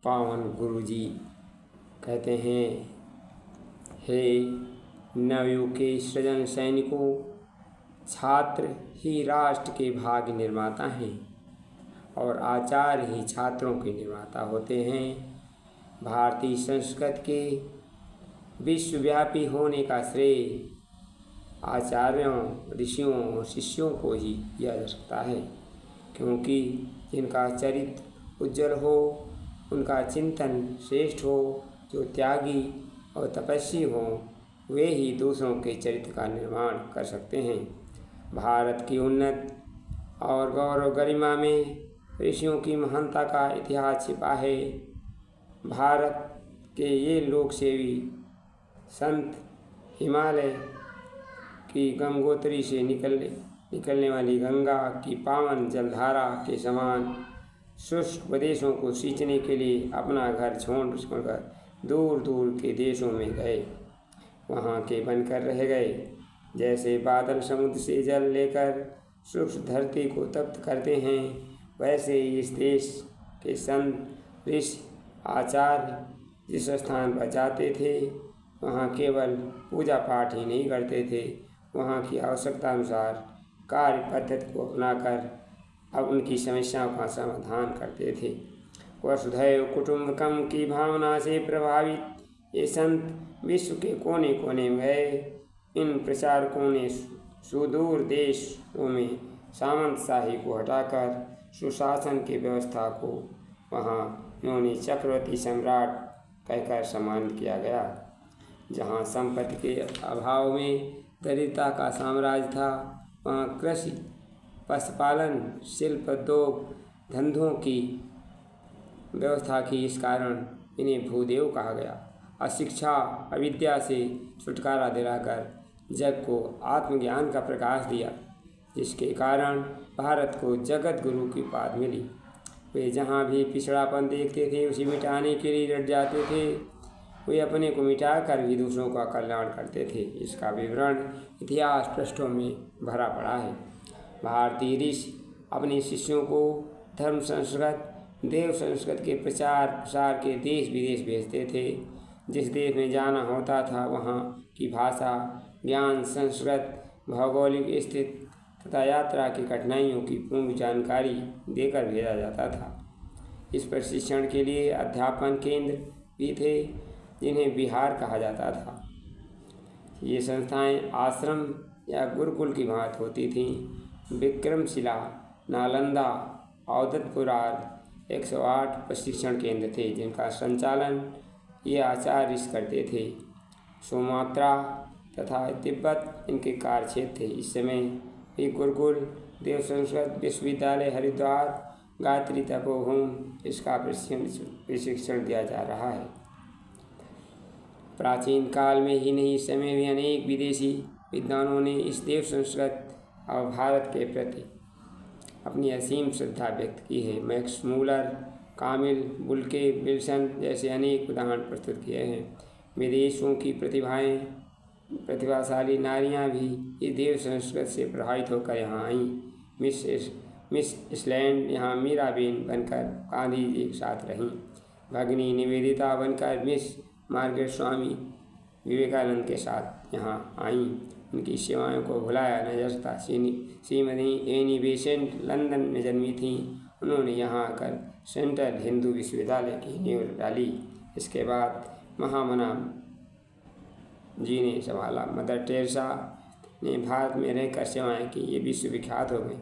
पावन गुरु जी कहते हैं, हे नवयुग के सृजन सैनिकों, छात्र ही राष्ट्र के भाग्य निर्माता हैं और आचार्य ही छात्रों के निर्माता होते हैं। भारतीय संस्कृत के विश्वव्यापी होने का श्रेय आचार्यों, ऋषियों और शिष्यों को ही दिया जा सकता है, क्योंकि जिनका चरित्र उज्जवल हो, उनका चिंतन श्रेष्ठ हो, जो त्यागी और तपस्वी हों, वे ही दूसरों के चरित्र का निर्माण कर सकते हैं। भारत की उन्नत और गौरव गरिमा में ऋषियों की महानता का इतिहास छिपा है। भारत के ये लोक सेवी संत हिमालय की गंगोत्री से निकलने वाली गंगा की पावन जलधारा के समान शुष्क प्रदेशों को सींचने के लिए अपना घर छोड़कर दूर दूर के देशों में गए, वहाँ के बनकर रह गए। जैसे बादल समुद्र से जल लेकर शुष्क धरती को तप्त करते हैं, वैसे ही इस देश के संत ऋषि आचार्य जिस स्थान पर जाते थे, वहाँ केवल पूजा पाठ ही नहीं करते थे, वहाँ की आवश्यकता अनुसार कार्य पद्धति को अपनाकर अब उनकी समस्याओं का समाधान करते थे। वसुधैव कुटुम्बकम की भावना से प्रभावित ये संत विश्व के कोने कोने में गए। इन प्रचारकों ने सुदूर देशों में सामंतशाही को हटाकर सुशासन की व्यवस्था को वहाँ उन्होंने चक्रवर्ती सम्राट कहकर सम्मानित किया गया। जहाँ संपत्ति के अभाव में दरिद्रता का साम्राज्य था, वहाँ कृषि, पशुपालन, शिल्प, उद्योग, धंधों की व्यवस्था की। इस कारण इन्हें भूदेव कहा गया। अशिक्षा, अविद्या से छुटकारा दिलाकर जग को आत्मज्ञान का प्रकाश दिया, जिसके कारण भारत को जगत गुरु की उपाधि मिली। वे जहाँ भी पिछड़ापन देखते थे, उसे मिटाने के लिए डट जाते थे। वे अपने को मिटाकर भी दूसरों का कल्याण करते थे। इसका विवरण इतिहास पृष्ठों में भरा पड़ा है। भारतीय ऋषि अपने शिष्यों को धर्म संस्कृत, देव संस्कृत के प्रचार प्रसार के देश विदेश भेजते थे। जिस देश में जाना होता था, वहाँ की भाषा, ज्ञान, संस्कृत, भौगोलिक स्थिति तथा यात्रा की कठिनाइयों की पूर्ण जानकारी देकर भेजा जाता था। इस प्रशिक्षण के लिए अध्यापन केंद्र भी थे, जिन्हें विहार कहा जाता था। ये संस्थाएं आश्रम या गुरुकुल की भांति होती थीं। विक्रमशिला, नालंदा, औदतपुर आदि 108 प्रशिक्षण केंद्र थे, जिनका संचालन ये आचार्य करते थे। सुमात्रा तथा तिब्बत इनके कार्यक्षेत्र थे। इस समय भी गुरुकुल, देव संस्कृत विश्वविद्यालय हरिद्वार, गायत्री तपोभूमि इसका प्रशिक्षण दिया जा रहा है। प्राचीन काल में ही नहीं, इस समय भी अनेक विदेशी विद्वानों ने इस देव संस्कृत और भारत के प्रति अपनी असीम श्रद्धा व्यक्त की है। मैक्स मूलर, कामिल, बुल्के, विल्सन जैसे अनेक उदाहरण प्रस्तुत किए हैं। विदेशों की प्रतिभाशाली नारियां भी इस देव संस्कृत से प्रभावित होकर यहाँ आईं। मिस इस्लैंड यहाँ मीराबेन बनकर गांधी जी के साथ रहीं। भगिनी निवेदिता बनकर मिस मार्गरेट स्वामी विवेकानंद के साथ यहाँ आईं। उनकी सेवाओं को भुलाया न जा सकता। श्रीमती एनी बेसेंट लंदन में जन्मी थीं। उन्होंने यहाँ आकर सेंट्रल हिंदू विश्वविद्यालय की नींव डाली। इसके बाद महामना जी ने संभाला। मदर टेरेसा ने भारत में रहकर सेवाएं की, ये विश्वविख्यात हो गई।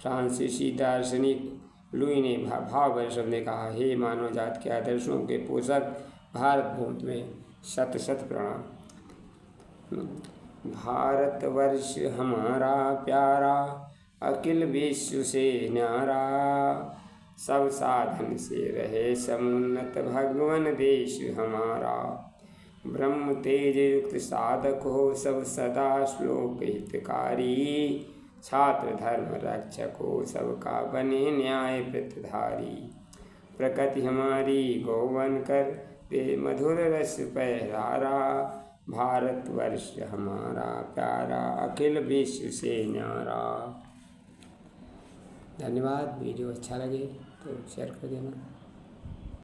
फ्रांसीसी दार्शनिक लुई ने भाव शब्द ने कहा, हे मानव जाति के आदर्शों के पोषक भारत भूमि में शत शत प्रणाम। भारतवर्ष हमारा प्यारा, अखिल विश्व से न्यारा, सब साधन से रहे समुन्नत, भगवन देश हमारा। ब्रह्म तेज युक्त साधक हो, सब सदा श्लोक हितकारी, छात्र धर्म रक्षक हो, सबका बने न्याय प्रतिधारी। प्रकृति हमारी गौवन कर दे, मधुर रस पहरारा, भारतवर्ष हमारा प्यारा, अखिल विश्व से न्यारा। धन्यवाद। वीडियो अच्छा लगे तो शेयर कर देना।